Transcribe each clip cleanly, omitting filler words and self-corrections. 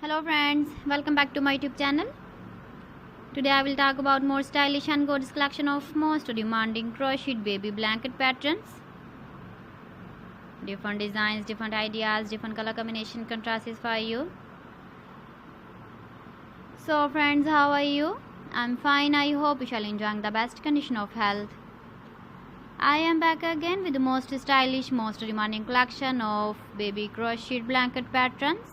Hello friends, welcome back to my YouTube channel. Today I will talk about more stylish and gorgeous collection of most demanding crocheted baby blanket patterns. Different designs, different ideas, different color combination contrasts for you. So friends, how are you? I'm fine. I hope you shall enjoy the best condition of health. I am back again with the most stylish, most demanding collection of baby crocheted blanket patterns.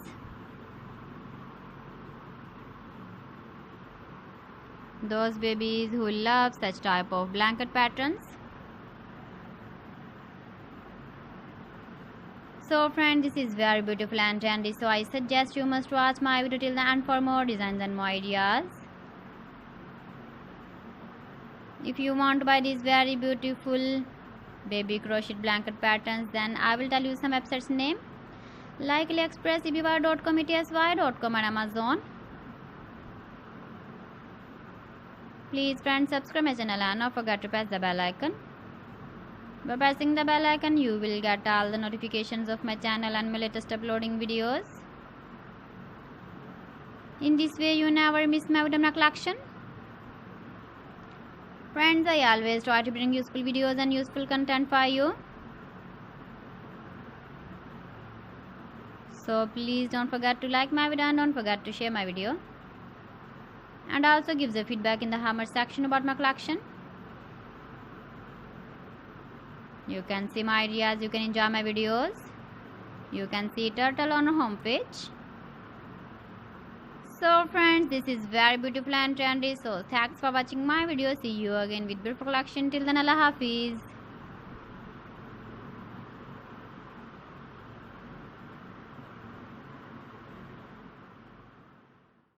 Those babies who love such type of blanket patterns. So friends, this is very beautiful and trendy, so I suggest you must watch my video till the end for more designs and more ideas. If you want to buy these very beautiful baby crocheted blanket patterns, then I will tell you some websites name like AliExpress, eBay.com, etsy.com and Amazon. Please friends, subscribe my channel and don't forget to press the bell icon. By pressing the bell icon, you will get all the notifications of my channel and my latest uploading videos. In this way, you never miss my video collection. Friends, I always try to bring useful videos and useful content for you. So please don't forget to like my video and don't forget to share my video. And also give the feedback in the comment section about my collection. You can see my ideas, you can enjoy my videos. You can see turtle on our homepage. So friends, this is very beautiful and trendy. So thanks for watching my video. See you again with beautiful collection. Till then, Allah Hafiz.